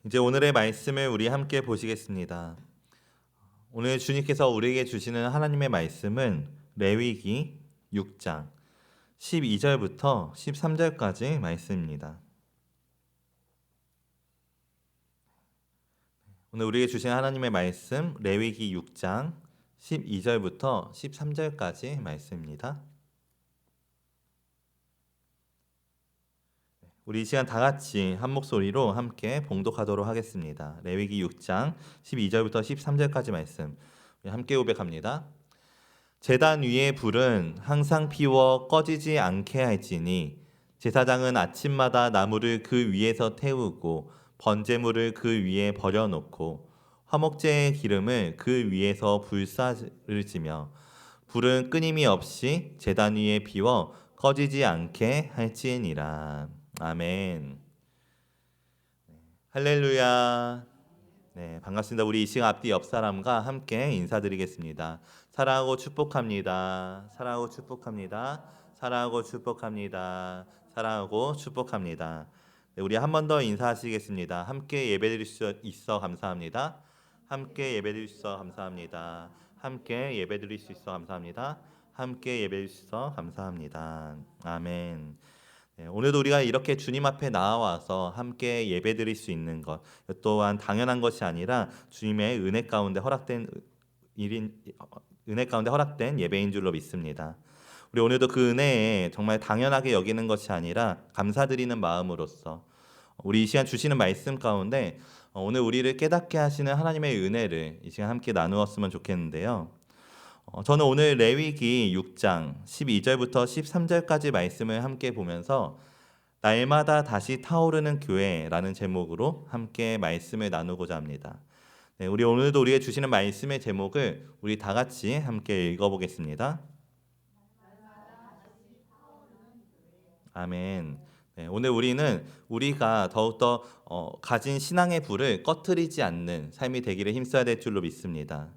이제 오늘의 말씀을 우리 함께 보시겠습니다. 오늘 주님께서 우리에게 주시는 하나님의 말씀은 레위기 6장 12절부터 13절까지 말씀입니다. 오늘 우리에게 주신 하나님의 말씀 레위기 6장 12절부터 13절까지 말씀입니다. 우리 이 시간 다 같이 한 목소리로 함께 봉독하도록 하겠습니다. 레위기 6장 12절부터 13절까지 말씀 우리 함께 고백합니다. 제단 위의 불은 항상 피워 꺼지지 않게 할지니 제사장은 아침마다 나무를 그 위에서 태우고 번제물을 그 위에 버려놓고 화목제의 기름을 그 위에서 불사를 지며 불은 끊임이 없이 제단 위에 피워 꺼지지 않게 할지니라. 아멘. 할렐루야. 네, 반갑습니다. 우리 이 시간 앞뒤 옆 사람과 함께 인사드리겠습니다. 사랑하고 축복합니다. 사랑하고 축복합니다. 사랑하고 축복합니다. 사랑하고 축복합니다. 네, 우리 한 번 더 인사하시겠습니다. 함께 예배드릴 수 있어 감사합니다. 함께 예배드릴 수 있어 감사합니다. 함께 예배드릴 수 있어 감사합니다. 함께 예배드릴 수 있어 감사합니다. 아멘. 네, 오늘도 우리가 이렇게 주님 앞에 나와서 함께 예배드릴 수 있는 것 또한 당연한 것이 아니라 주님의 은혜 가운데 허락된 예배인 줄로 믿습니다. 우리 오늘도 그 은혜에 정말 당연하게 여기는 것이 아니라 감사드리는 마음으로서 우리 이 시간 주시는 말씀 가운데 오늘 우리를 깨닫게 하시는 하나님의 은혜를 이 시간 함께 나누었으면 좋겠는데요. 저는 오늘 레위기 6장 12절부터 13절까지 말씀을 함께 보면서 날마다 다시 타오르는 교회라는 제목으로 함께 말씀을 나누고자 합니다. 네, 우리 오늘도 우리에게 주시는 말씀의 제목을 우리 다 같이 함께 읽어보겠습니다. 아멘. 네, 오늘 우리는 우리가 더욱더 가진 신앙의 불을 꺼트리지 않는 삶이 되기를 힘써야 될 줄로 믿습니다.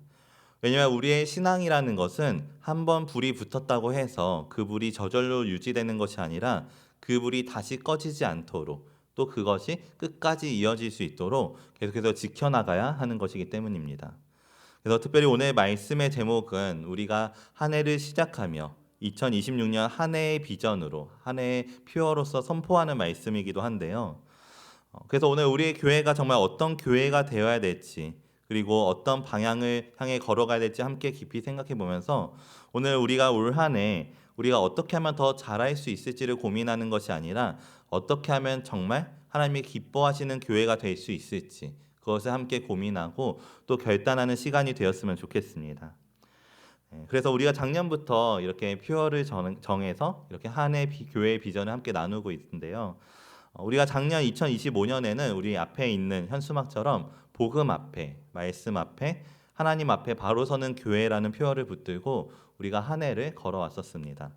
왜냐하면 우리의 신앙이라는 것은 한번 불이 붙었다고 해서 그 불이 저절로 유지되는 것이 아니라 그 불이 다시 꺼지지 않도록 또 그것이 끝까지 이어질 수 있도록 계속해서 지켜나가야 하는 것이기 때문입니다. 그래서 특별히 오늘 말씀의 제목은 우리가 한 해를 시작하며 2026년 한 해의 비전으로 한 해의 퓨어로서 선포하는 말씀이기도 한데요. 그래서 오늘 우리의 교회가 정말 어떤 교회가 되어야 될지 그리고 어떤 방향을 향해 걸어가야 될지 함께 깊이 생각해 보면서 오늘 우리가 올 한 해 우리가 어떻게 하면 더 잘할 수 있을지를 고민하는 것이 아니라 어떻게 하면 정말 하나님이 기뻐하시는 교회가 될 수 있을지 그것을 함께 고민하고 또 결단하는 시간이 되었으면 좋겠습니다. 그래서 우리가 작년부터 이렇게 퓨어를 정해서 이렇게 한 해 교회의 비전을 함께 나누고 있는데요. 우리가 작년 2025년에는 우리 앞에 있는 현수막처럼 복음 앞에, 말씀 앞에, 하나님 앞에 바로 서는 교회라는 표어를 붙들고 우리가 한 해를 걸어왔었습니다.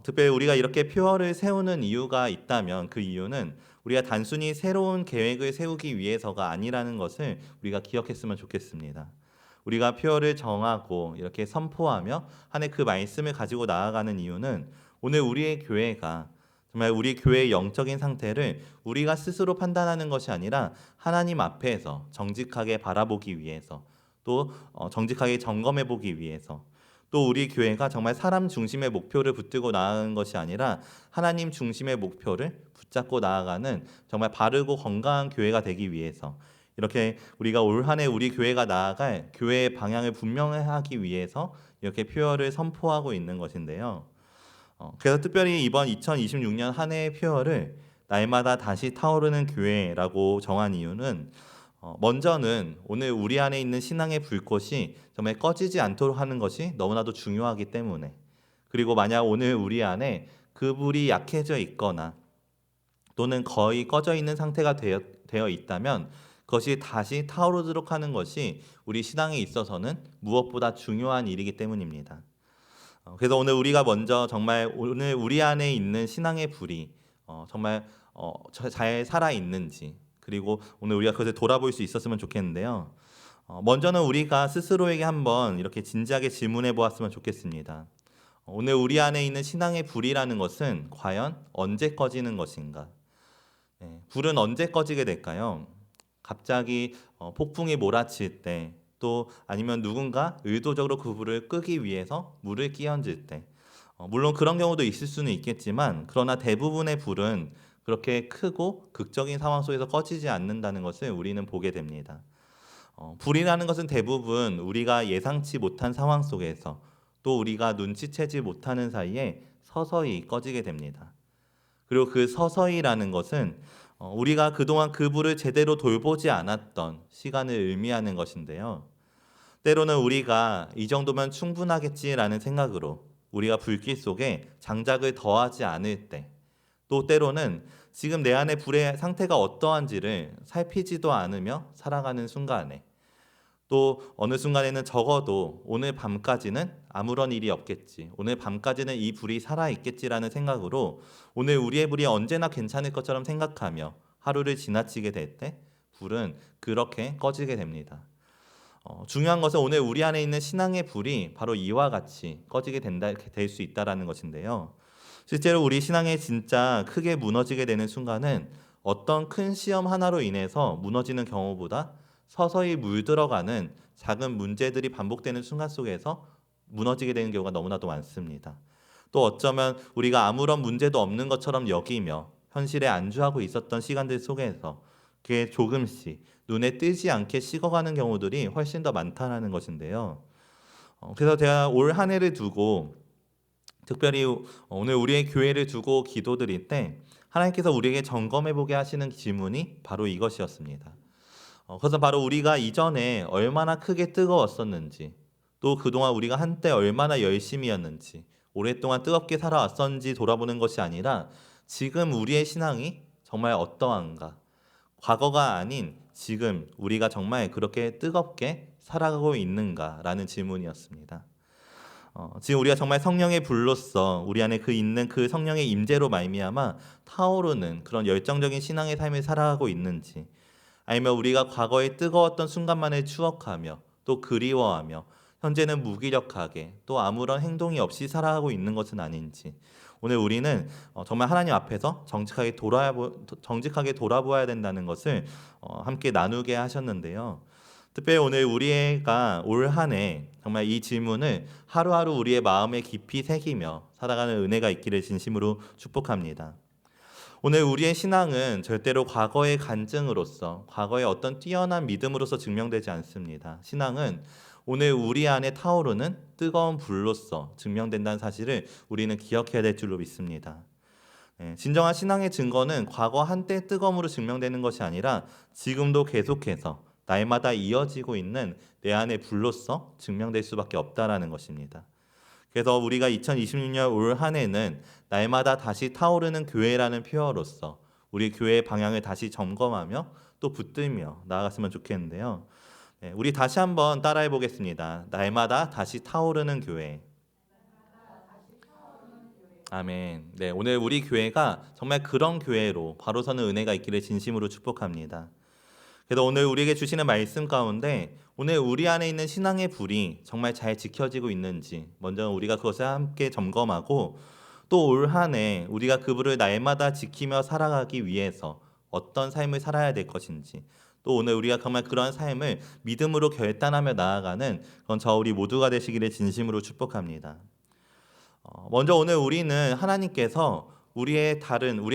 특별히 우리가 이렇게 표어를 세우는 이유가 있다면 그 이유는 우리가 단순히 새로운 계획을 세우기 위해서가 아니라는 것을 우리가 기억했으면 좋겠습니다. 우리가 표어를 정하고 이렇게 선포하며 한 해 그 말씀을 가지고 나아가는 이유는 오늘 우리의 교회가 정말 우리 교회의 영적인 상태를 우리가 스스로 판단하는 것이 아니라 하나님 앞에서 정직하게 바라보기 위해서 또 정직하게 점검해 보기 위해서 또 우리 교회가 정말 사람 중심의 목표를 붙들고 나아가는 것이 아니라 하나님 중심의 목표를 붙잡고 나아가는 정말 바르고 건강한 교회가 되기 위해서 이렇게 우리가 올 한 해 우리 교회가 나아갈 교회의 방향을 분명하기 위해서 이렇게 표어를 선포하고 있는 것인데요. 그래서 특별히 이번 2026년 한 해의 표어를 날마다 다시 타오르는 교회라고 정한 이유는 먼저는 오늘 우리 안에 있는 신앙의 불꽃이 정말 꺼지지 않도록 하는 것이 너무나도 중요하기 때문에 그리고 만약 오늘 우리 안에 그 불이 약해져 있거나 또는 거의 꺼져 있는 상태가 되어 있다면 그것이 다시 타오르도록 하는 것이 우리 신앙에 있어서는 무엇보다 중요한 일이기 때문입니다. 그래서 오늘 우리가 먼저 정말 오늘 우리 안에 있는 신앙의 불이 정말 잘 살아 있는지 그리고 오늘 우리가 그것을 돌아볼 수 있었으면 좋겠는데요. 먼저는 우리가 스스로에게 한번 이렇게 진지하게 질문해 보았으면 좋겠습니다. 오늘 우리 안에 있는 신앙의 불이라는 것은 과연 언제 꺼지는 것인가? 불은 언제 꺼지게 될까요? 갑자기 폭풍이 몰아칠 때, 또 아니면 누군가 의도적으로 그 불을 끄기 위해서 물을 끼얹을 때, 물론 그런 경우도 있을 수는 있겠지만 그러나 대부분의 불은 그렇게 크고 극적인 상황 속에서 꺼지지 않는다는 것을 우리는 보게 됩니다. 불이라는 것은 대부분 우리가 예상치 못한 상황 속에서 또 우리가 눈치채지 못하는 사이에 서서히 꺼지게 됩니다. 그리고 그 서서히라는 것은 우리가 그동안 그 불을 제대로 돌보지 않았던 시간을 의미하는 것인데요. 때로는 우리가 이 정도면 충분하겠지라는 생각으로 우리가 불길 속에 장작을 더하지 않을 때, 또 때로는 지금 내 안의 불의 상태가 어떠한지를 살피지도 않으며 살아가는 순간에, 또 어느 순간에는 적어도 오늘 밤까지는 아무런 일이 없겠지, 오늘 밤까지는 이 불이 살아있겠지라는 생각으로 오늘 우리의 불이 언제나 괜찮을 것처럼 생각하며 하루를 지나치게 될 때 불은 그렇게 꺼지게 됩니다. 중요한 것은 오늘 우리 안에 있는 신앙의 불이 바로 이와 같이 꺼지게 될 수 있다라는 것인데요. 실제로 우리 신앙이 진짜 크게 무너지게 되는 순간은 어떤 큰 시험 하나로 인해서 무너지는 경우보다 서서히 물들어가는 작은 문제들이 반복되는 순간 속에서 무너지게 되는 경우가 너무나도 많습니다. 또 어쩌면 우리가 아무런 문제도 없는 것처럼 여기며 현실에 안주하고 있었던 시간들 속에서 그게 조금씩 눈에 띄지 않게 식어가는 경우들이 훨씬 더 많다는 것인데요. 그래서 제가 올 한 해를 두고 특별히 오늘 우리의 교회를 두고 기도드릴 때 하나님께서 우리에게 점검해 보게 하시는 질문이 바로 이것이었습니다. 그래서 바로 우리가 이전에 얼마나 크게 뜨거웠었는지, 또 그동안 우리가 한때 얼마나 열심이었는지, 오랫동안 뜨겁게 살아왔었는지 돌아보는 것이 아니라 지금 우리의 신앙이 정말 어떠한가, 과거가 아닌 지금 우리가 정말 그렇게 뜨겁게 살아가고 있는가라는 질문이었습니다. 지금 우리가 정말 성령의 불로서 우리 안에 그 있는 그 성령의 임재로 말미암아 타오르는 그런 열정적인 신앙의 삶을 살아가고 있는지, 아니면 우리가 과거에 뜨거웠던 순간만을 추억하며 또 그리워하며 현재는 무기력하게 또 아무런 행동이 없이 살아가고 있는 것은 아닌지, 오늘 우리는 정말 하나님 앞에서 정직하게 돌아보아야 된다는 것을 함께 나누게 하셨는데요. 특별히 오늘 우리가 올 한 해 정말 이 질문을 하루하루 우리의 마음에 깊이 새기며 살아가는 은혜가 있기를 진심으로 축복합니다. 오늘 우리의 신앙은 절대로 과거의 간증으로서, 과거의 어떤 뛰어난 믿음으로서 증명되지 않습니다. 신앙은 오늘 우리 안에 타오르는 뜨거운 불로서 증명된다는 사실을 우리는 기억해야 될 줄로 믿습니다. 진정한 신앙의 증거는 과거 한때 뜨거움으로 증명되는 것이 아니라 지금도 계속해서 날마다 이어지고 있는 내 안의 불로서 증명될 수밖에 없다라는 것입니다. 그래서 우리가 2026년 올 한 해는 날마다 다시 타오르는 교회라는 표어로서 우리 교회의 방향을 다시 점검하며 또 붙들며 나아갔으면 좋겠는데요. 우리 다시 한번 따라해 보겠습니다. 날마다 다시 타오르는 교회. 아멘. 네, 오늘 우리 교회가 정말 그런 교회로 바로 서는 은혜가 있기를 진심으로 축복합니다. 그래서 오늘 우리에게 주시는 말씀 가운데 오늘 우리 안에 있는 신앙의 불이 정말 잘 지켜지고 있는지 먼저 우리가 그것을 함께 점검하고, 또 올 한 해 우리가 그 불을 날마다 지키며 살아가기 위해서 어떤 삶을 살아야 될 것인지, 또 오늘 우리가 정말 그러한 삶을 믿음으로 결단하며 나아가는 그런 저 우리 모두가 되시기를 진심으로 축복합니다. 먼저 오늘 우리는 하나님께서 우리의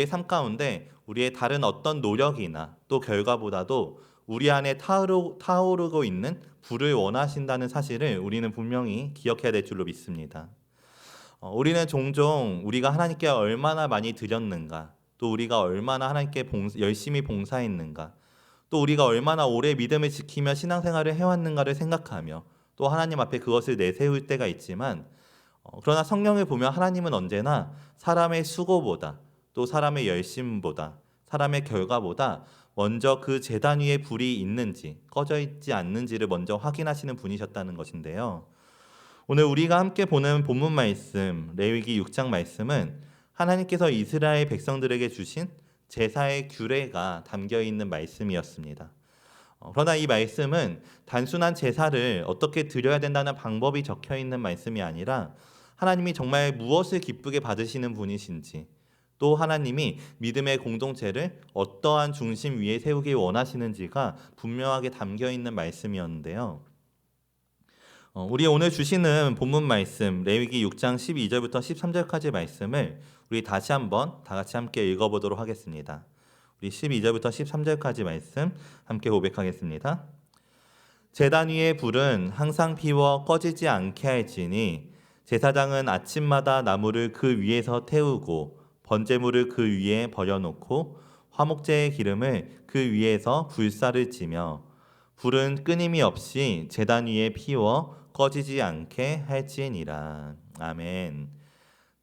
삶 가운데 우리의 다른 어떤 노력이나 또 결과보다도 우리 안에 타오르고 있는 불을 원하신다는 사실을 우리는 분명히 기억해야 될 줄로 믿습니다. 우리는 종종 우리가 하나님께 얼마나 많이 드렸는가, 또 우리가 얼마나 하나님께 열심히 봉사했는가, 또 우리가 얼마나 오래 믿음을 지키며 신앙생활을 해왔는가를 생각하며 또 하나님 앞에 그것을 내세울 때가 있지만, 그러나 성경을 보면 하나님은 언제나 사람의 수고보다 또 사람의 열심보다 사람의 결과보다 먼저 그 제단 위에 불이 있는지 꺼져 있지 않는지를 먼저 확인하시는 분이셨다는 것인데요. 오늘 우리가 함께 보는 본문 말씀, 레위기 6장 말씀은 하나님께서 이스라엘 백성들에게 주신 제사의 규례가 담겨 있는 말씀이었습니다. 그러나 이 말씀은 단순한 제사를 어떻게 드려야 된다는 방법이 적혀 있는 말씀이 아니라 하나님이 정말 무엇을 기쁘게 받으시는 분이신지, 또 하나님이 믿음의 공동체를 어떠한 중심 위에 세우길 원하시는지가 분명하게 담겨 있는 말씀이었는데요. 우리 오늘 주시는 본문 말씀 레위기 6장 12절부터 13절까지 말씀을 우리 다시 한번 다 같이 함께 읽어보도록 하겠습니다. 우리 12절부터 13절까지 말씀 함께 고백하겠습니다. 제단 위의 불은 항상 피워 꺼지지 않게 할지니 제사장은 아침마다 나무를 그 위에서 태우고 번제물을 그 위에 버려놓고 화목제의 기름을 그 위에서 불사를 지며 불은 끊임이 없이 제단 위에 피워 꺼지지 않게 할지니라. 아멘.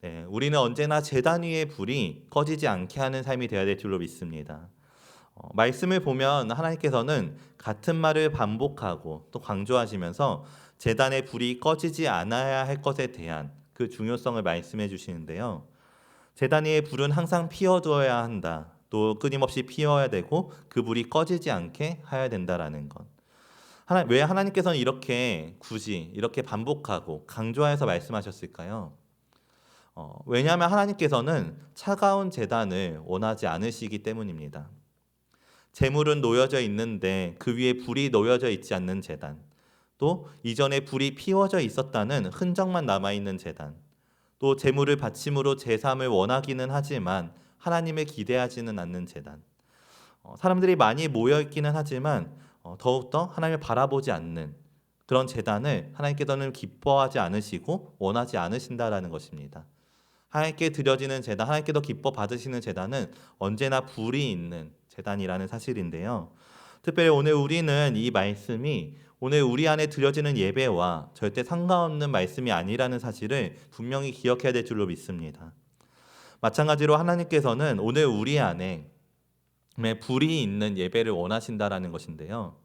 네, 우리는 언제나 제단 위의 불이 꺼지지 않게 하는 삶이 되어야 될 줄로 믿습니다. 말씀을 보면 하나님께서는 같은 말을 반복하고 또 강조하시면서 제단의 불이 꺼지지 않아야 할 것에 대한 그 중요성을 말씀해 주시는데요. 제단 위의 불은 항상 피워두어야 한다. 또 끊임없이 피워야 되고 그 불이 꺼지지 않게 해야 된다라는 것. 왜 하나님께서는 이렇게 굳이 이렇게 반복하고 강조해서 말씀하셨을까요? 왜냐하면 하나님께서는 차가운 제단을 원하지 않으시기 때문입니다. 재물은 놓여져 있는데 그 위에 불이 놓여져 있지 않는 제단, 또 이전에 불이 피워져 있었다는 흔적만 남아있는 제단, 또 재물을 바침으로 제사함을 원하기는 하지만 하나님을 기대하지는 않는 제단, 사람들이 많이 모여있기는 하지만 더욱더 하나님을 바라보지 않는 그런 제단을 하나님께서는 기뻐하지 않으시고 원하지 않으신다라는 것입니다. 하나님께 드려지는 제단, 하나님께서 기뻐 받으시는 제단은 언제나 불이 있는 제단이라는 사실인데요. 특별히 오늘 우리는 이 말씀이 오늘 우리 안에 드려지는 예배와 절대 상관없는 말씀이 아니라는 사실을 분명히 기억해야 될 줄로 믿습니다. 마찬가지로 하나님께서는 오늘 우리 안에 불이 있는 예배를 원하신다라는 것인데요.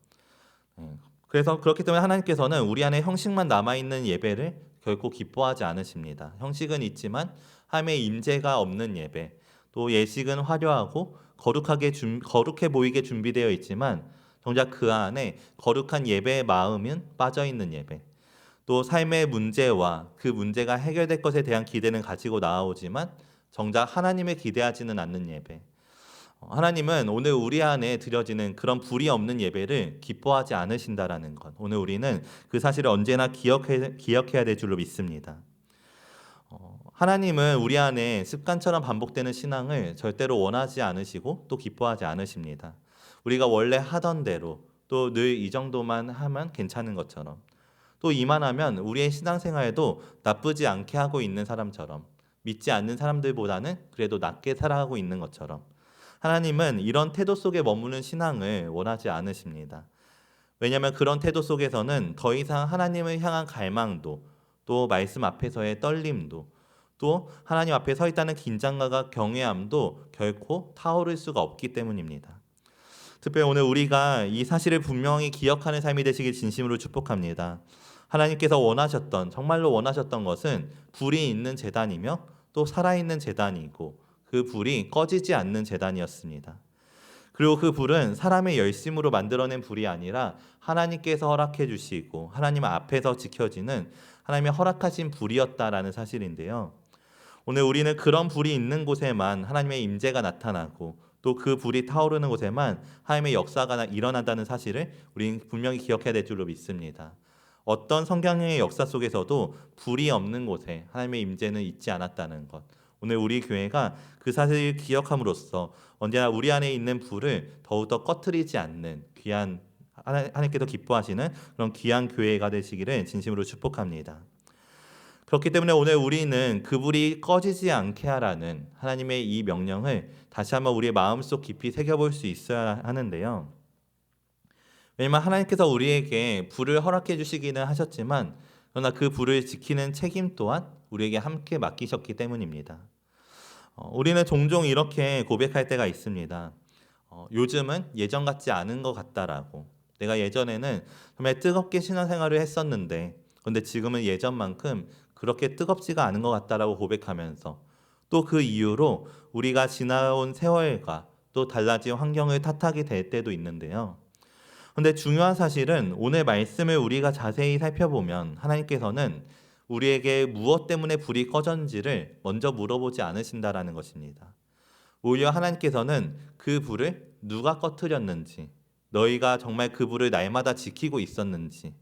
그래서 그렇기 때문에 하나님께서는 우리 안에 형식만 남아있는 예배를 결코 기뻐하지 않으십니다. 형식은 있지만 하나님의 임재가 없는 예배, 또 예식은 화려하고 거룩해 보이게 준비되어 있지만 정작 그 안에 거룩한 예배의 마음은 빠져있는 예배, 또 삶의 문제와 그 문제가 해결될 것에 대한 기대는 가지고 나아오지만 정작 하나님을 기대하지는 않는 예배, 하나님은 오늘 우리 안에 드려지는 그런 불이 없는 예배를 기뻐하지 않으신다라는 것, 오늘 우리는 그 사실을 언제나 기억해야 될 줄로 믿습니다. 하나님은 우리 안에 습관처럼 반복되는 신앙을 절대로 원하지 않으시고 또 기뻐하지 않으십니다. 우리가 원래 하던 대로 또 늘 이 정도만 하면 괜찮은 것처럼, 또 이만하면 우리의 신앙생활도 나쁘지 않게 하고 있는 사람처럼, 믿지 않는 사람들보다는 그래도 낫게 살아가고 있는 것처럼, 하나님은 이런 태도 속에 머무는 신앙을 원하지 않으십니다. 왜냐하면 그런 태도 속에서는 더 이상 하나님을 향한 갈망도, 또 말씀 앞에서의 떨림도, 또 하나님 앞에 서 있다는 긴장감과 경외함도 결코 타오를 수가 없기 때문입니다. 특별히 오늘 우리가 이 사실을 분명히 기억하는 삶이 되시길 진심으로 축복합니다. 하나님께서 정말로 원하셨던 것은 불이 있는 제단이며 또 살아있는 제단이고 그 불이 꺼지지 않는 제단이었습니다. 그리고 그 불은 사람의 열심으로 만들어낸 불이 아니라 하나님께서 허락해 주시고 하나님 앞에서 지켜지는 하나님의 허락하신 불이었다라는 사실인데요. 오늘 우리는 그런 불이 있는 곳에만 하나님의 임재가 나타나고 또 그 불이 타오르는 곳에만 하나님의 역사가 일어난다는 사실을 우리는 분명히 기억해야 될 줄로 믿습니다. 어떤 성경의 역사 속에서도 불이 없는 곳에 하나님의 임재는 있지 않았다는 것, 오늘 우리 교회가 그 사실을 기억함으로써 언제나 우리 안에 있는 불을 더욱더 꺼트리지 않는 귀한, 하나님께서 기뻐하시는 그런 귀한 교회가 되시기를 진심으로 축복합니다. 그렇기 때문에 오늘 우리는 그 불이 꺼지지 않게 하라는 하나님의 이 명령을 다시 한번 우리의 마음속 깊이 새겨볼 수 있어야 하는데요. 왜냐하면 하나님께서 우리에게 불을 허락해 주시기는 하셨지만 그러나 그 불을 지키는 책임 또한 우리에게 함께 맡기셨기 때문입니다. 우리는 종종 이렇게 고백할 때가 있습니다. 요즘은 예전 같지 않은 것 같다라고. 내가 예전에는 정말 뜨겁게 신앙생활을 했었는데 그런데 지금은 예전만큼 그렇게 뜨겁지가 않은 것 같다라고 고백하면서 또 그 이유로 우리가 지나온 세월과 또 달라진 환경을 탓하게 될 때도 있는데요. 그런데 중요한 사실은 오늘 말씀을 우리가 자세히 살펴보면 하나님께서는 우리에게 무엇 때문에 불이 꺼졌는지를 먼저 물어보지 않으신다라는 것입니다. 오히려 하나님께서는 그 불을 누가 꺼트렸는지, 너희가 정말 그 불을 날마다 지키고 있었는지,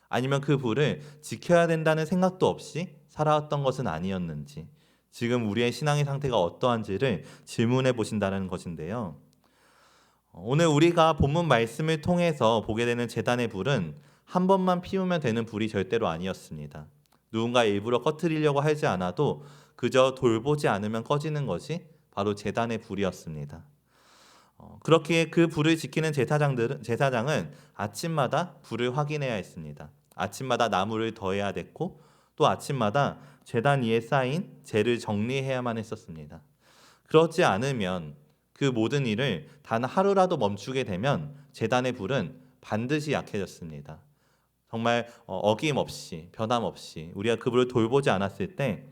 아니면 그 불을 지켜야 된다는 생각도 없이 살아왔던 것은 아니었는지, 지금 우리의 신앙의 상태가 어떠한지를 질문해 보신다는 것인데요. 오늘 우리가 본문 말씀을 통해서 보게 되는 제단의 불은 한 번만 피우면 되는 불이 절대로 아니었습니다. 누군가 일부러 꺼트리려고 하지 않아도 그저 돌보지 않으면 꺼지는 것이 바로 제단의 불이었습니다. 그렇기에 그 불을 지키는 제사장은 아침마다 불을 확인해야 했습니다. 아침마다 나무를 더해야 됐고 또 아침마다 제단 위에 쌓인 재를 정리해야만 했었습니다. 그렇지 않으면 그 모든 일을 단 하루라도 멈추게 되면 제단의 불은 반드시 약해졌습니다. 정말 어김없이 변함없이 우리가 그 불을 돌보지 않았을 때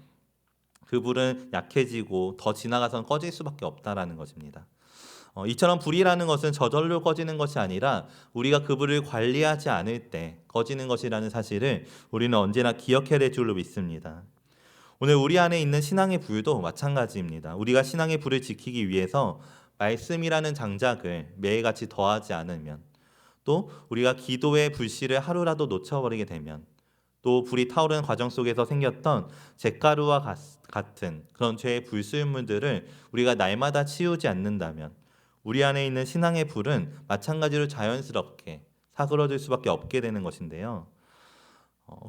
그 불은 약해지고 더 지나가선 꺼질 수밖에 없다라는 것입니다. 이처럼 불이라는 것은 저절로 꺼지는 것이 아니라 우리가 그 불을 관리하지 않을 때 꺼지는 것이라는 사실을 우리는 언제나 기억해야 될 줄로 믿습니다. 오늘 우리 안에 있는 신앙의 불도 마찬가지입니다. 우리가 신앙의 불을 지키기 위해서 말씀이라는 장작을 매일같이 더하지 않으면, 또 우리가 기도의 불씨를 하루라도 놓쳐버리게 되면, 또 불이 타오르는 과정 속에서 생겼던 잿가루와 같은 그런 죄의 불순물들을 우리가 날마다 치우지 않는다면 우리 안에 있는 신앙의 불은 마찬가지로 자연스럽게 사그러질 수밖에 없게 되는 것인데요.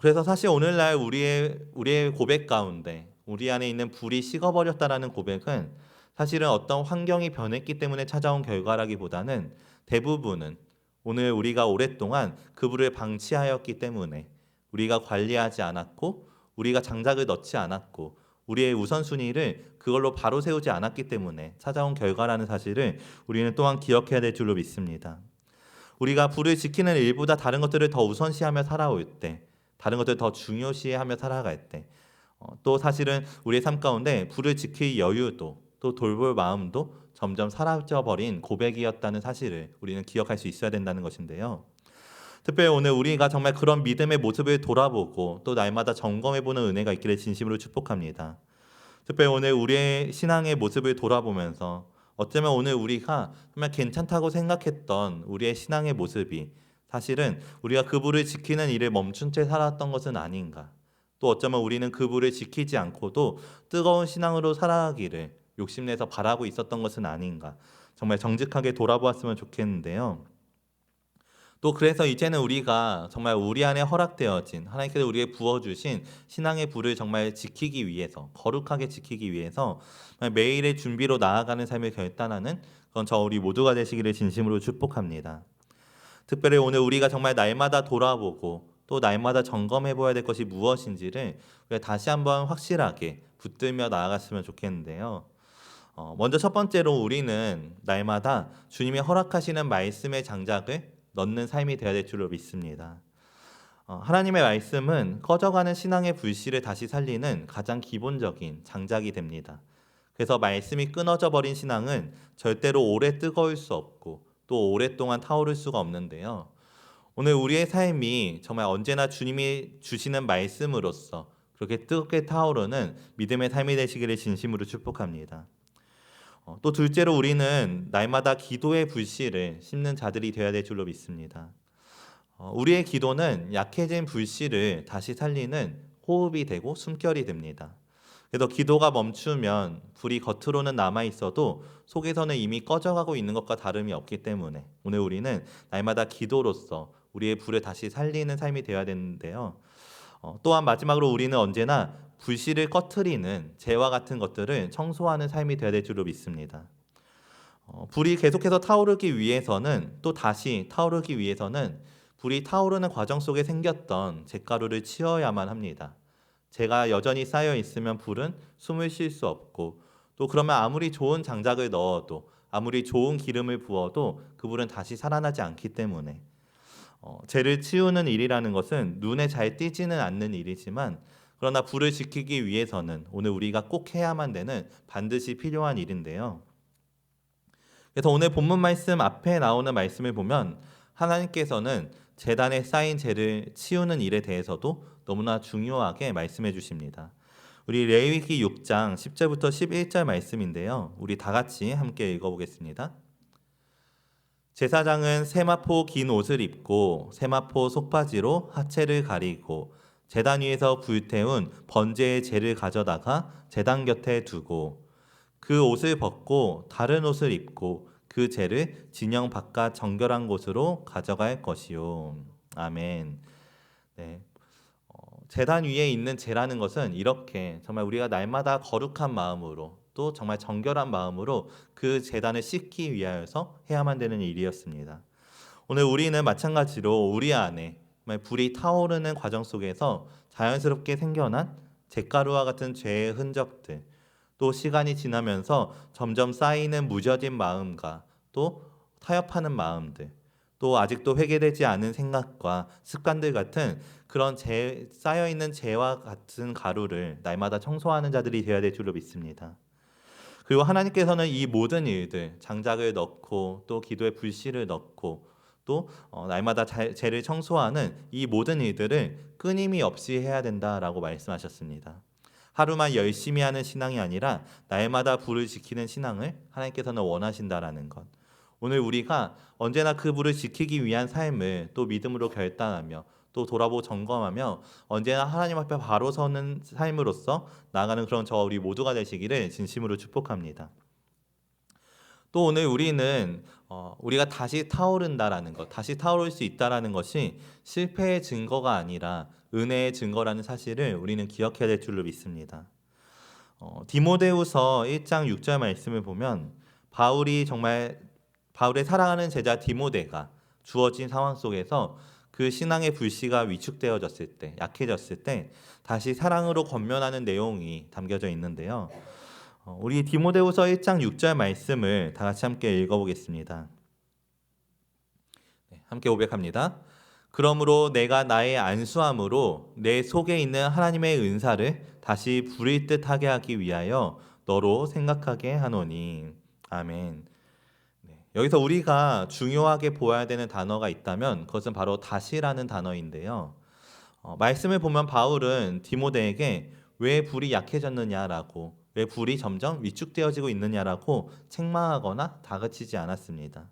그래서 사실 오늘날 우리의 고백 가운데 우리 안에 있는 불이 식어버렸다라는 고백은 사실은 어떤 환경이 변했기 때문에 찾아온 결과라기보다는 대부분은 오늘 우리가 오랫동안 그 불을 방치하였기 때문에 우리가 관리하지 않았고 우리가 장작을 넣지 않았고 우리의 우선순위를 그걸로 바로 세우지 않았기 때문에 찾아온 결과라는 사실을 우리는 또한 기억해야 될 줄로 믿습니다. 우리가 불을 지키는 일보다 다른 것들을 더 우선시하며 살아올 때, 다른 것들을 더 중요시하며 살아갈 때, 또 사실은 우리의 삶 가운데 불을 지킬 여유도 또 돌볼 마음도 점점 사라져버린 고백이었다는 사실을 우리는 기억할 수 있어야 된다는 것인데요. 특별히 오늘 우리가 정말 그런 믿음의 모습을 돌아보고 또 날마다 점검해보는 은혜가 있기를 진심으로 축복합니다. 특별히 오늘 우리의 신앙의 모습을 돌아보면서 어쩌면 오늘 우리가 정말 괜찮다고 생각했던 우리의 신앙의 모습이 사실은 우리가 그 불을 지키는 일을 멈춘 채 살았던 것은 아닌가. 또 어쩌면 우리는 그 불을 지키지 않고도 뜨거운 신앙으로 살아가기를 욕심내서 바라고 있었던 것은 아닌가. 정말 정직하게 돌아보았으면 좋겠는데요. 또 그래서 이제는 우리가 정말 우리 안에 허락되어진 하나님께서 우리에게 부어주신 신앙의 불을 정말 지키기 위해서 거룩하게 지키기 위해서 매일의 준비로 나아가는 삶을 결단하는 그건 저 우리 모두가 되시기를 진심으로 축복합니다. 특별히 오늘 우리가 정말 날마다 돌아보고 또 날마다 점검해 보아야 될 것이 무엇인지를 우리가 다시 한번 확실하게 붙들며 나아갔으면 좋겠는데요. 먼저 첫 번째로 우리는 날마다 주님이 허락하시는 말씀의 장작을 넣는 삶이 되어야 될 줄로 믿습니다. 하나님의 말씀은 꺼져가는 신앙의 불씨를 다시 살리는 가장 기본적인 장작이 됩니다. 그래서 말씀이 끊어져 버린 신앙은 절대로 오래 뜨거울 수 없고 또 오랫동안 타오를 수가 없는데요. 오늘 우리의 삶이 정말 언제나 주님이 주시는 말씀으로써 그렇게 뜨겁게 타오르는 믿음의 삶이 되시기를 진심으로 축복합니다. 또 둘째로 우리는 날마다 기도의 불씨를 심는 자들이 되어야 될 줄로 믿습니다. 우리의 기도는 약해진 불씨를 다시 살리는 호흡이 되고 숨결이 됩니다. 그래서 기도가 멈추면 불이 겉으로는 남아 있어도 속에서는 이미 꺼져가고 있는 것과 다름이 없기 때문에 오늘 우리는 날마다 기도로서 우리의 불을 다시 살리는 삶이 되어야 되는데요. 또한 마지막으로 우리는 언제나 불씨를 꺼트리는 재와 같은 것들을 청소하는 삶이 되어야 될 줄로 믿습니다. 불이 계속해서 타오르기 위해서는 또 다시 타오르기 위해서는 불이 타오르는 과정 속에 생겼던 잿가루를 치워야만 합니다. 재가 여전히 쌓여 있으면 불은 숨을 쉴 수 없고 또 그러면 아무리 좋은 장작을 넣어도 아무리 좋은 기름을 부어도 그 불은 다시 살아나지 않기 때문에 재를 치우는 일이라는 것은 눈에 잘 띄지는 않는 일이지만 그러나 불을 지키기 위해서는 오늘 우리가 꼭 해야만 되는 반드시 필요한 일인데요. 그래서 오늘 본문 말씀 앞에 나오는 말씀을 보면 하나님께서는 제단에 쌓인 재를 치우는 일에 대해서도 너무나 중요하게 말씀해 주십니다. 우리 레위기 6장 10절부터 11절 말씀인데요. 우리 다 같이 함께 읽어보겠습니다. 제사장은 세마포 긴 옷을 입고 세마포 속바지로 하체를 가리고 제단 위에서 불태운 번제의 재를 가져다가 제단 곁에 두고 그 옷을 벗고 다른 옷을 입고 그 재를 진영 바깥 정결한 곳으로 가져갈 것이요. 아멘. 네. 제단 위에 있는 재라는 것은 이렇게 정말 우리가 날마다 거룩한 마음으로 또 정말 정결한 마음으로 그 제단을 씻기 위하여서 해야만 되는 일이었습니다. 오늘 우리는 마찬가지로 우리 안에 정말 불이 타오르는 과정 속에서 자연스럽게 생겨난 잿가루와 같은 죄의 흔적들, 또 시간이 지나면서 점점 쌓이는 무뎌진 마음과 또 타협하는 마음들, 또 아직도 회개되지 않은 생각과 습관들 같은 그런 쌓여있는 죄와 같은 가루를 날마다 청소하는 자들이 되어야 될 줄로 믿습니다. 그리고 하나님께서는 이 모든 일들, 장작을 넣고 또 기도의 불씨를 넣고 또 날마다 죄를 청소하는 이 모든 일들을 끊임이 없이 해야 된다라고 말씀하셨습니다. 하루만 열심히 하는 신앙이 아니라 날마다 불을 지키는 신앙을 하나님께서는 원하신다라는 것. 오늘 우리가 언제나 그 불을 지키기 위한 삶을 또 믿음으로 결단하며 또 돌아보고 점검하며 언제나 하나님 앞에 바로 서는 삶으로서 나아가는 그런 저와 우리 모두가 되시기를 진심으로 축복합니다. 또 오늘 우리는 우리가 다시 타오른다라는 것, 다시 타오를 수 있다라는 것이 실패의 증거가 아니라 은혜의 증거라는 사실을 우리는 기억해야 될 줄로 믿습니다. 디모데후서 1장 6절 말씀을 보면 바울의 사랑하는 제자 디모데가 주어진 상황 속에서 그 신앙의 불씨가 위축되어졌을 때, 약해졌을 때 다시 사랑으로 권면하는 내용이 담겨져 있는데요. 우리 디모데후서 1장 6절 말씀을 다 같이 함께 읽어보겠습니다. 네, 함께 고백합니다. 그러므로 내가 나의 안수함으로 내 속에 있는 하나님의 은사를 다시 부릴 듯하게 하기 위하여 너로 생각하게 하노니. 아멘. 네, 여기서 우리가 중요하게 보아야 되는 단어가 있다면 그것은 바로 다시라는 단어인데요. 말씀을 보면 바울은 디모데에게 왜 불이 약해졌느냐라고, 왜 불이 점점 위축되어지고 있느냐라고 책망하거나 다그치지 않았습니다.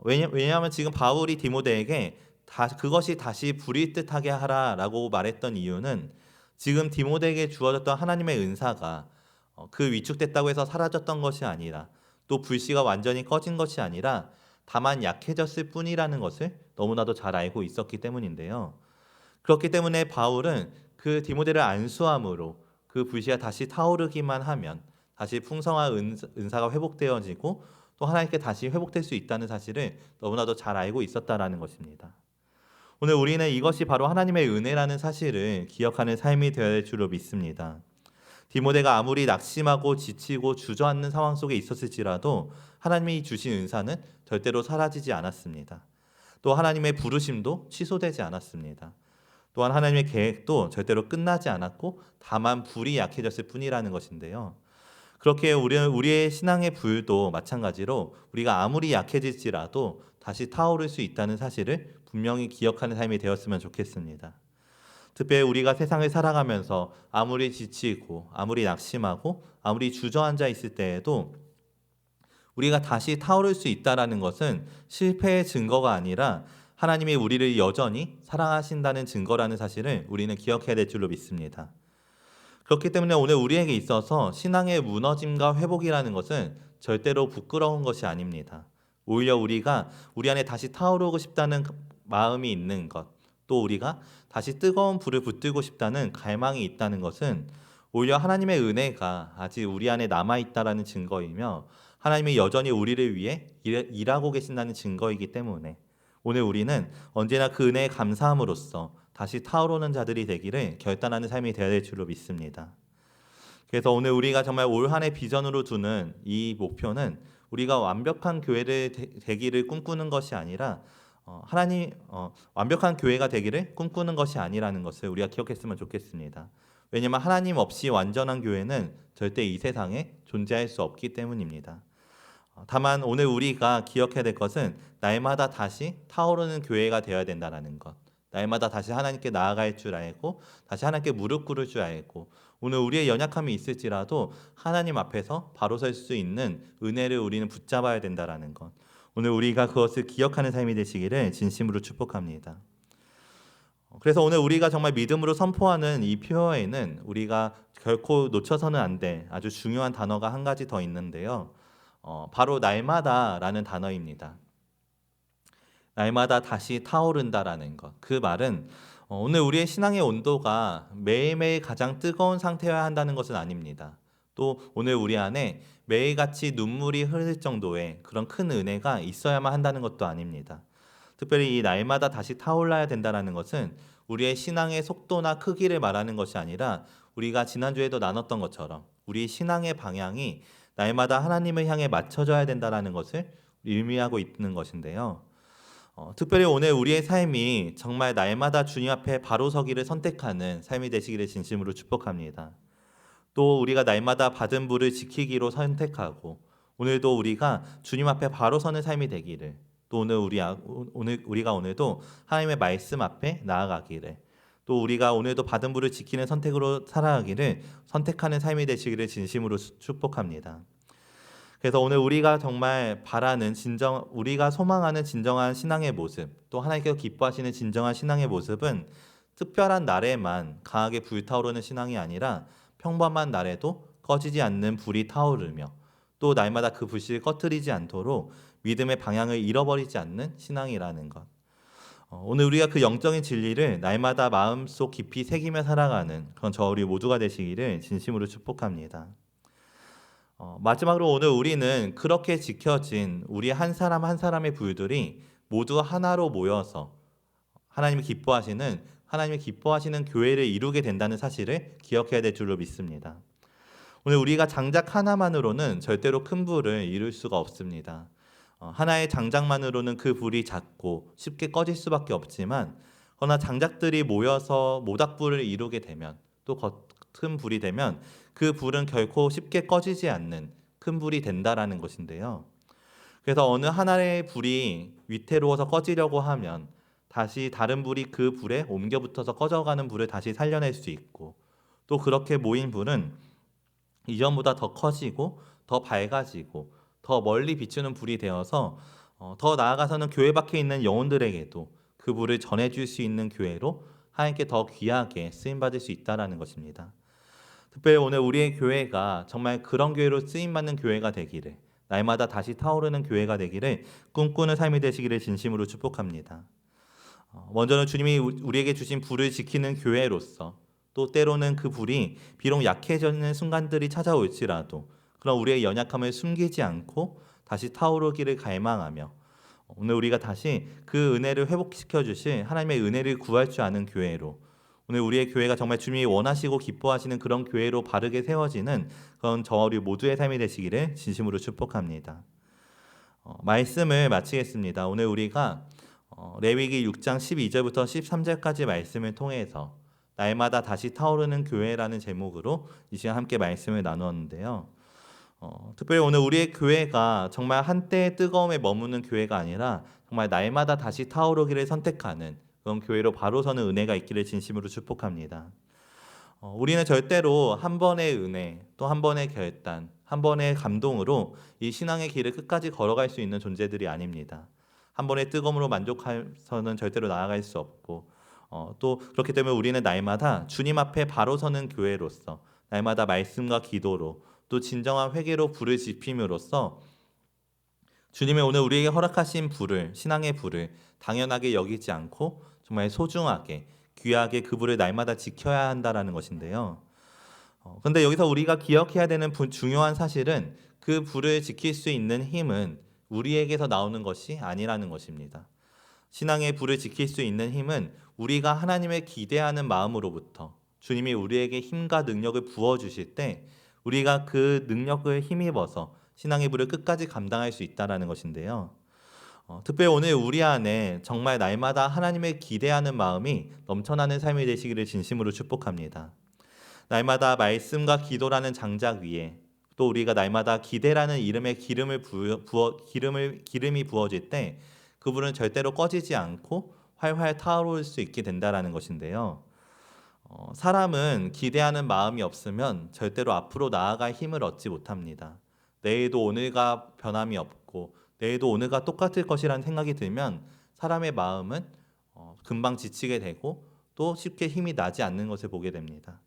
왜냐하면 지금 바울이 디모데에게 그것이 다시 불일 듯하게 하라라고 말했던 이유는 지금 디모데에게 주어졌던 하나님의 은사가 그 위축됐다고 해서 사라졌던 것이 아니라 또 불씨가 완전히 꺼진 것이 아니라 다만 약해졌을 뿐이라는 것을 너무나도 잘 알고 있었기 때문인데요. 그렇기 때문에 바울은 그 디모데를 안수함으로 그 불씨가 다시 타오르기만 하면 다시 풍성한 은사가 회복되어지고 또 하나님께 다시 회복될 수 있다는 사실을 너무나도 잘 알고 있었다라는 것입니다. 오늘 우리는 이것이 바로 하나님의 은혜라는 사실을 기억하는 삶이 되어야 될 줄로 믿습니다. 디모데가 아무리 낙심하고 지치고 주저앉는 상황 속에 있었을지라도 하나님이 주신 은사는 절대로 사라지지 않았습니다. 또 하나님의 부르심도 취소되지 않았습니다. 또한 하나님의 계획도 절대로 끝나지 않았고 다만 불이 약해졌을 뿐이라는 것인데요. 그렇게 우리의 신앙의 불도 마찬가지로 우리가 아무리 약해질지라도 다시 타오를 수 있다는 사실을 분명히 기억하는 삶이 되었으면 좋겠습니다. 특별히 우리가 세상을 살아가면서 아무리 지치고 아무리 낙심하고 아무리 주저앉아 있을 때에도 우리가 다시 타오를 수 있다는 것은 실패의 증거가 아니라 하나님이 우리를 여전히 사랑하신다는 증거라는 사실을 우리는 기억해야 될 줄로 믿습니다. 그렇기 때문에 오늘 우리에게 있어서 신앙의 무너짐과 회복이라는 것은 절대로 부끄러운 것이 아닙니다. 오히려 우리가 우리 안에 다시 타오르고 싶다는 마음이 있는 것, 또 우리가 다시 뜨거운 불을 붙들고 싶다는 갈망이 있다는 것은 오히려 하나님의 은혜가 아직 우리 안에 남아있다라는 증거이며 하나님이 여전히 우리를 위해 일하고 계신다는 증거이기 때문에 오늘 우리는 언제나 그 은혜에 감사함으로써 다시 타오르는 자들이 되기를 결단하는 삶이 되어야 될 줄로 믿습니다. 그래서 오늘 우리가 정말 올 한 해 비전으로 두는 이 목표는 우리가 완벽한 교회를 되기를 꿈꾸는 것이 아니라 완벽한 교회가 되기를 꿈꾸는 것이 아니라는 것을 우리가 기억했으면 좋겠습니다. 왜냐하면 하나님 없이 완전한 교회는 절대 이 세상에 존재할 수 없기 때문입니다. 다만 오늘 우리가 기억해야 될 것은 날마다 다시 타오르는 교회가 되어야 된다는 것. 날마다 다시 하나님께 나아갈 줄 알고 다시 하나님께 무릎 꿇을 줄 알고 오늘 우리의 연약함이 있을지라도 하나님 앞에서 바로 설 수 있는 은혜를 우리는 붙잡아야 된다라는 것. 오늘 우리가 그것을 기억하는 삶이 되시기를 진심으로 축복합니다. 그래서 오늘 우리가 정말 믿음으로 선포하는 이 표어에는 우리가 결코 놓쳐서는 안 될 아주 중요한 단어가 한 가지 더 있는데요. 바로 날마다라는 단어입니다. 날마다 다시 타오른다라는 것. 그 말은 오늘 우리의 신앙의 온도가 매일매일 가장 뜨거운 상태여야 한다는 것은 아닙니다. 또 오늘 우리 안에 매일같이 눈물이 흐를 정도의 그런 큰 은혜가 있어야만 한다는 것도 아닙니다. 특별히 이 날마다 다시 타올라야 된다는 것은 우리의 신앙의 속도나 크기를 말하는 것이 아니라 우리가 지난주에도 나눴던 것처럼 우리 신앙의 방향이 날마다 하나님을 향해 맞춰져야 된다는 것을 의미하고 있는 것인데요. 특별히 오늘 우리의 삶이 정말 날마다 주님 앞에 바로 서기를 선택하는 삶이 되시기를 진심으로 축복합니다. 또 우리가 날마다 받은 부를 지키기로 선택하고 오늘도 우리가 주님 앞에 바로 서는 삶이 되기를 또 우리가 오늘도 하나님의 말씀 앞에 나아가기를 또 우리가 오늘도 받은 부를 지키는 선택으로 살아가기를 선택하는 삶이 되시기를 진심으로 축복합니다. 그래서 오늘 우리가 정말 우리가 소망하는 진정한 신앙의 모습, 또 하나님께서 기뻐하시는 진정한 신앙의 모습은 특별한 날에만 강하게 불타오르는 신앙이 아니라 평범한 날에도 꺼지지 않는 불이 타오르며 또 날마다 그 불씨를 꺼트리지 않도록 믿음의 방향을 잃어버리지 않는 신앙이라는 것. 오늘 우리가 그 영적인 진리를 날마다 마음속 깊이 새기며 살아가는 그런 저 우리 모두가 되시기를 진심으로 축복합니다. 마지막으로 오늘 우리는 그렇게 지켜진 우리 한 사람 한 사람의 불들이 모두 하나로 모여서 하나님이 기뻐하시는 교회를 이루게 된다는 사실을 기억해야 될 줄로 믿습니다. 오늘 우리가 장작 하나만으로는 절대로 큰 불을 이룰 수가 없습니다. 하나의 장작만으로는 그 불이 작고 쉽게 꺼질 수밖에 없지만 그러나 장작들이 모여서 모닥불을 이루게 되면 또 큰 불이 되면 그 불은 결코 쉽게 꺼지지 않는 큰 불이 된다라는 것인데요. 그래서 어느 하나의 불이 위태로워서 꺼지려고 하면 다시 다른 불이 그 불에 옮겨 붙어서 꺼져가는 불을 다시 살려낼 수 있고 또 그렇게 모인 불은 이전보다 더 커지고 더 밝아지고 더 멀리 비추는 불이 되어서 더 나아가서는 교회 밖에 있는 영혼들에게도 그 불을 전해줄 수 있는 교회로 하나님께 더 귀하게 쓰임받을 수 있다는 것입니다. 특별히 오늘 우리의 교회가 정말 그런 교회로 쓰임받는 교회가 되기를 날마다 다시 타오르는 교회가 되기를 꿈꾸는 삶이 되시기를 진심으로 축복합니다. 먼저는 주님이 우리에게 주신 불을 지키는 교회로서 또 때로는 그 불이 비록 약해지는 순간들이 찾아올지라도 그런 우리의 연약함을 숨기지 않고 다시 타오르기를 갈망하며 오늘 우리가 다시 그 은혜를 회복시켜 주실 하나님의 은혜를 구할 줄 아는 교회로 오늘 우리의 교회가 정말 주님이 원하시고 기뻐하시는 그런 교회로 바르게 세워지는 그런 저와 우리 모두의 삶이 되시기를 진심으로 축복합니다. 말씀을 마치겠습니다. 오늘 우리가 레위기 6장 12절부터 13절까지 말씀을 통해서 날마다 다시 타오르는 교회라는 제목으로 이 시간 함께 말씀을 나누었는데요. 특별히 오늘 우리의 교회가 정말 한때의 뜨거움에 머무는 교회가 아니라 정말 날마다 다시 타오르기를 선택하는 그런 교회로 바로 서는 은혜가 있기를 진심으로 축복합니다. 우리는 절대로 한 번의 은혜, 또 한 번의 결단, 한 번의 감동으로 이 신앙의 길을 끝까지 걸어갈 수 있는 존재들이 아닙니다. 한 번의 뜨거움으로 만족해서는 절대로 나아갈 수 없고 또 그렇기 때문에 우리는 날마다 주님 앞에 바로 서는 교회로서 날마다 말씀과 기도로 또 진정한 회개로 불을 지핌으로써 주님이 오늘 우리에게 허락하신 신앙의 불을 당연하게 여기지 않고 정말 소중하게 귀하게 그 불을 날마다 지켜야 한다라는 것인데요. 그런데 여기서 우리가 기억해야 되는 중요한 사실은 그 불을 지킬 수 있는 힘은 우리에게서 나오는 것이 아니라는 것입니다. 신앙의 불을 지킬 수 있는 힘은 우리가 하나님을 기대하는 마음으로부터 주님이 우리에게 힘과 능력을 부어주실 때 우리가 그 능력을 힘입어서 신앙의 불을 끝까지 감당할 수 있다는 것인데요. 특별히 오늘 우리 안에 정말 날마다 하나님을 기대하는 마음이 넘쳐나는 삶이 되시기를 진심으로 축복합니다. 날마다 말씀과 기도라는 장작 위에 또 우리가 날마다 기대라는 이름의 기름이 부어질 때 그 불은 절대로 꺼지지 않고 활활 타오를 수 있게 된다라는 것인데요. 사람은 기대하는 마음이 없으면 절대로 앞으로 나아갈 힘을 얻지 못합니다. 내일도 오늘과 변함이 없고 내일도 오늘과 똑같을 것이라는 생각이 들면 사람의 마음은 금방 지치게 되고 또 쉽게 힘이 나지 않는 것을 보게 됩니다.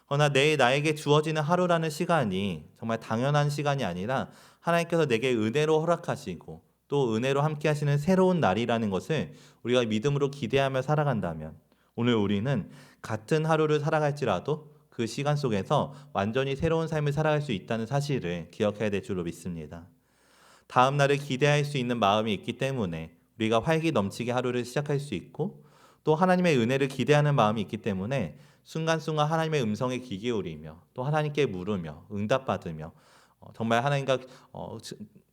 그러나 내일 나에게 주어지는 하루라는 시간이 정말 당연한 시간이 아니라 하나님께서 내게 은혜로 허락하시고 또 은혜로 함께 하시는 새로운 날이라는 것을 우리가 믿음으로 기대하며 살아간다면 오늘 우리는 같은 하루를 살아갈지라도 그 시간 속에서 완전히 새로운 삶을 살아갈 수 있다는 사실을 기억해야 될 줄로 믿습니다. 다음 날을 기대할 수 있는 마음이 있기 때문에 우리가 활기 넘치게 하루를 시작할 수 있고 또 하나님의 은혜를 기대하는 마음이 있기 때문에 순간순간 하나님의 음성에 귀 기울이며 또 하나님께 물으며 응답받으며 정말 하나님과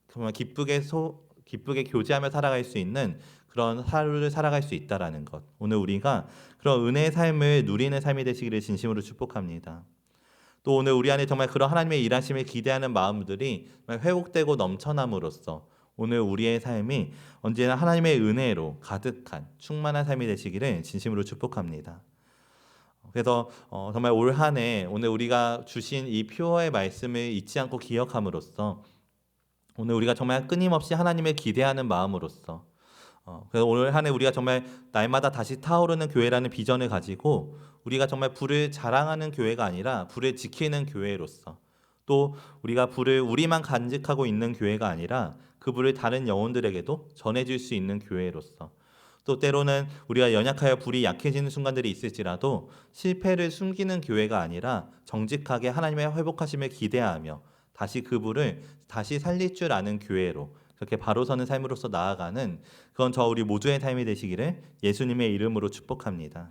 정말 기쁘게 교제하며 살아갈 수 있는 그런 하루를 살아갈 수 있다라는 것. 오늘 우리가 그런 은혜의 삶을 누리는 삶이 되시기를 진심으로 축복합니다. 또 오늘 우리 안에 정말 그런 하나님의 일하심을 기대하는 마음들이 회복되고 넘쳐남으로써 오늘 우리의 삶이 언제나 하나님의 은혜로 가득한 충만한 삶이 되시기를 진심으로 축복합니다. 그래서 정말 올 한 해 오늘 우리가 주신 이 표어의 말씀을 잊지 않고 기억함으로써 오늘 우리가 정말 끊임없이 하나님을 기대하는 마음으로써 그래서 오늘 한 해 우리가 정말 날마다 다시 타오르는 교회라는 비전을 가지고 우리가 정말 불을 자랑하는 교회가 아니라 불을 지키는 교회로서 또 우리가 불을 우리만 간직하고 있는 교회가 아니라 그 불을 다른 영혼들에게도 전해줄 수 있는 교회로서 또 때로는 우리가 연약하여 불이 약해지는 순간들이 있을지라도 실패를 숨기는 교회가 아니라 정직하게 하나님의 회복하심을 기대하며 다시 그 불을 다시 살릴 줄 아는 교회로 그렇게 바로 서는 삶으로서 나아가는 그건 우리 모두의 삶이 되시기를 예수님의 이름으로 축복합니다.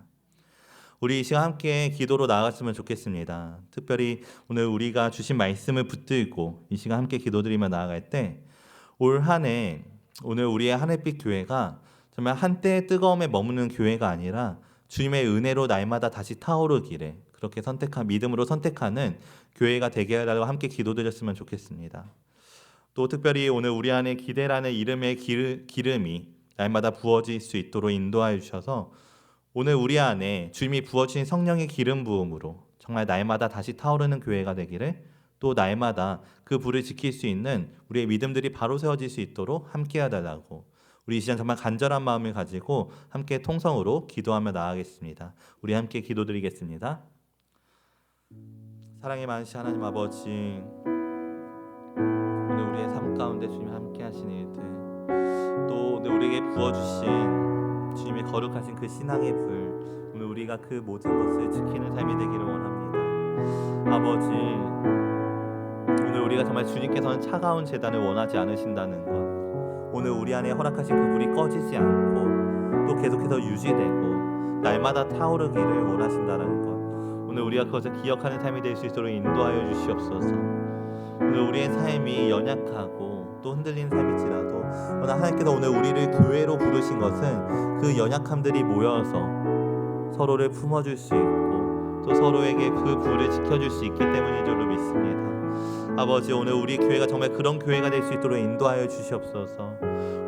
우리 이 시간 함께 기도로 나아갔으면 좋겠습니다. 특별히 오늘 우리가 주신 말씀을 붙들고 이 시간 함께 기도드리며 나아갈 때 올 한 해 오늘 우리의 하늘빛 교회가 정말 한때의 뜨거움에 머무는 교회가 아니라 주님의 은혜로 날마다 다시 타오르기를 그렇게 믿음으로 선택하는 교회가 되게 해달라고 함께 기도드렸으면 좋겠습니다. 또 특별히 오늘 우리 안에 기대라는 이름의 기름이 날마다 부어질 수 있도록 인도하여 주셔서 오늘 우리 안에 주님이 부어주신 성령의 기름 부음으로 정말 날마다 다시 타오르는 교회가 되기를 또 날마다 그 불을 지킬 수 있는 우리의 믿음들이 바로 세워질 수 있도록 함께 해달라고 우리 이 시간 정말 간절한 마음을 가지고 함께 통성으로 기도하며 나아가겠습니다. 우리 함께 기도드리겠습니다. 사랑의 많으신 하나님 아버지, 오늘 우리의 삶 가운데 주님 함께 하신 일들 또 오늘 우리에게 부어주신 주님의 거룩하신 그 신앙의 불 오늘 우리가 그 모든 것을 지키는 삶이 되기를 원합니다. 아버지, 오늘 우리가 정말 주님께서는 차가운 제단을 원하지 않으신다는 것 오늘 우리 안에 허락하신 그 불이 꺼지지 않고 또 계속해서 유지되고 날마다 타오르기를 원하신다는 것 오늘 우리가 그것을 기억하는 삶이 될 수 있도록 인도하여 주시옵소서. 오늘 우리의 삶이 연약하고 또 흔들리는 삶일지라도 오늘 하나님께서 오늘 우리를 교회로 부르신 것은 그 연약함들이 모여서 서로를 품어줄 수 있고 또 서로에게 그 불을 지켜줄 수 있기 때문인 줄로 믿습니다. 아버지, 오늘 우리 교회가 정말 그런 교회가 될 수 있도록 인도하여 주시옵소서.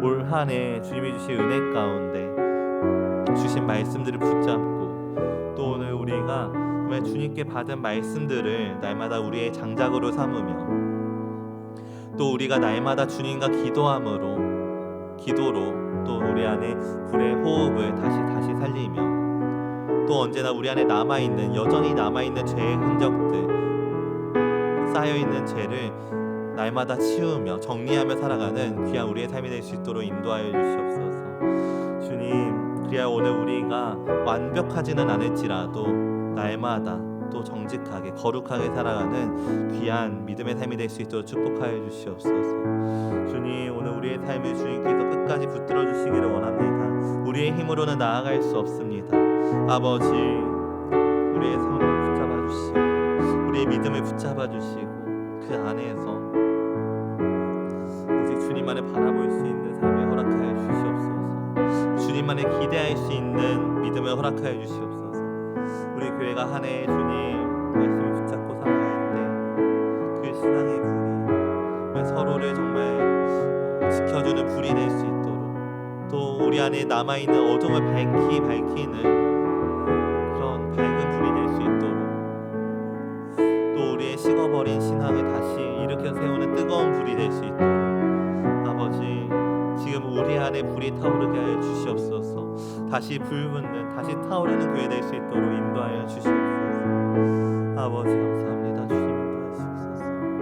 올 한 해 주님이 주신 은혜 가운데 주신 말씀들을 붙잡고 또 오늘 우리가 정말 주님께 받은 말씀들을 날마다 우리의 장작으로 삼으며 또 우리가 날마다 주님과 기도로 또 우리 안에 불의 호흡을 다시 살리며 또 언제나 우리 안에 여전히 남아있는 죄의 흔적들 쌓여있는 죄를 날마다 치우며 정리하며 살아가는 귀한 우리의 삶이 될 수 있도록 인도하여 주시옵소서. 주님, 그래야 오늘 우리가 완벽하지는 않을지라도 날마다 또 정직하게 거룩하게 살아가는 귀한 믿음의 삶이 될 수 있도록 축복하여 주시옵소서. 주님, 오늘 우리의 삶을 주님께서 끝까지 붙들어 주시기를 원합니다. 우리의 힘으로는 나아갈 수 없습니다. 아버지, 우리의 삶을 붙잡아 주시고 우리의 믿음을 붙잡아 주시고 그 안에서 오직 주님만을 바라볼 수 있는 삶을 허락하여 주시옵소서. 주님만을 기대할 수 있는 믿음을 허락하여 주시옵소서. 우리 교회가 한 해 주님 말씀을 붙잡고 살아갈 때 그 신앙의 불이 서로를 정말 지켜주는 불이 될 수 있도록 또 우리 안에 남아있는 어둠을 밝히는 그런 밝은 불이 불이 타오르게 하여 주시옵소서. 다시 불 붙는, 다시 타오르는 교회 될 수 있도록 인도하여 주시옵소서. 아버지 감사합니다. 주님 인도하시옵소서. 주님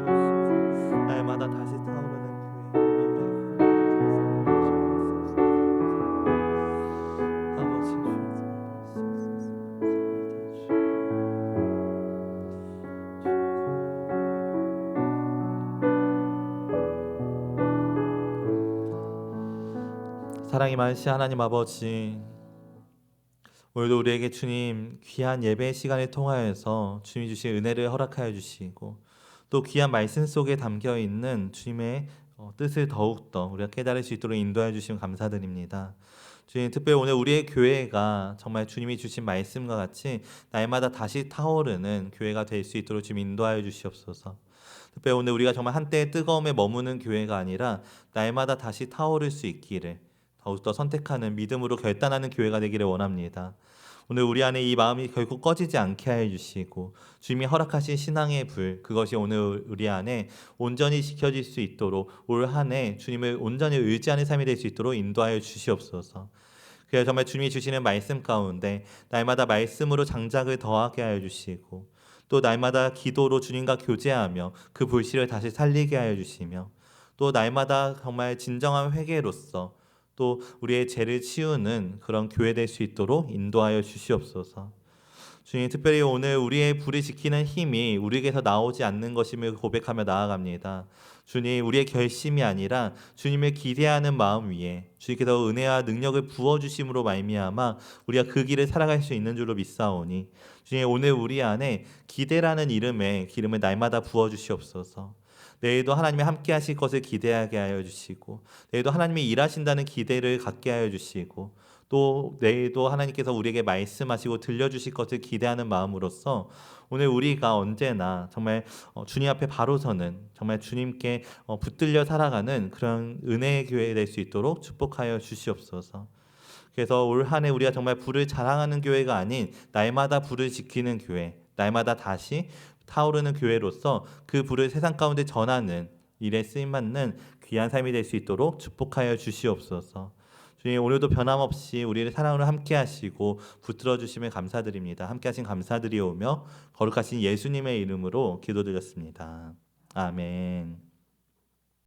붙들어주시고 날마다 다시 타오르는 교회 아버지 주님 사랑이 많으신 하나님 아버지, 오늘도 우리에게 주님 귀한 예배 시간을 통하여서 주님이 주신 은혜를 허락하여 주시고 또 귀한 말씀 속에 담겨 있는 주님의 뜻을 더욱더 우리가 깨달을 수 있도록 인도해 주시면 감사드립니다. 주님, 특별히 오늘 우리의 교회가 정말 주님이 주신 말씀과 같이 날마다 다시 타오르는 교회가 될 수 있도록 주님 인도하여 주시옵소서. 특별히 오늘 우리가 정말 한때의 뜨거움에 머무는 교회가 아니라 날마다 다시 타오를 수 있기를 더욱더 선택하는 믿음으로 결단하는 교회가 되기를 원합니다. 오늘 우리 안에 이 마음이 결코 꺼지지 않게 하여 주시고 주님이 허락하신 신앙의 불, 그것이 오늘 우리 안에 온전히 지켜질 수 있도록 올 한 해 주님을 온전히 의지하는 삶이 될 수 있도록 인도하여 주시옵소서. 그래서 정말 주님이 주시는 말씀 가운데 날마다 말씀으로 장작을 더하게 하여 주시고 또 날마다 기도로 주님과 교제하며 그 불씨를 다시 살리게 하여 주시며 또 날마다 정말 진정한 회개로서 또 우리의 죄를 치우는 그런 교회 될 수 있도록 인도하여 주시옵소서. 주님, 특별히 오늘 우리의 불을 지키는 힘이 우리에게서 나오지 않는 것임을 고백하며 나아갑니다. 주님, 우리의 결심이 아니라 주님을 기대하는 마음 위에 주님께서 은혜와 능력을 부어주심으로 말미암아 우리가 그 길을 살아갈 수 있는 줄로 믿사오니 주님, 오늘 우리 안에 기대라는 이름의 기름을 날마다 부어주시옵소서. 내일도 하나님이 함께 하실 것을 기대하게 하여 주시고 내일도 하나님이 일하신다는 기대를 갖게 하여 주시고 또 내일도 하나님께서 우리에게 말씀하시고 들려주실 것을 기대하는 마음으로써 오늘 우리가 언제나 정말 주님 앞에 바로 서는 정말 주님께 붙들려 살아가는 그런 은혜의 교회 될 수 있도록 축복하여 주시옵소서. 그래서 올 한 해 우리가 정말 불을 자랑하는 교회가 아닌 날마다 불을 지키는 교회, 날마다 다시 타오르는 교회로서 그 불을 세상 가운데 전하는 일에 쓰임받는 귀한 삶이 될 수 있도록 축복하여 주시옵소서. 주님, 오늘도 변함없이 우리를 사랑으로 함께 하시고 붙들어 주심을 감사드립니다. 함께 하신 감사드리오며 거룩하신 예수님의 이름으로 기도드렸습니다. 아멘.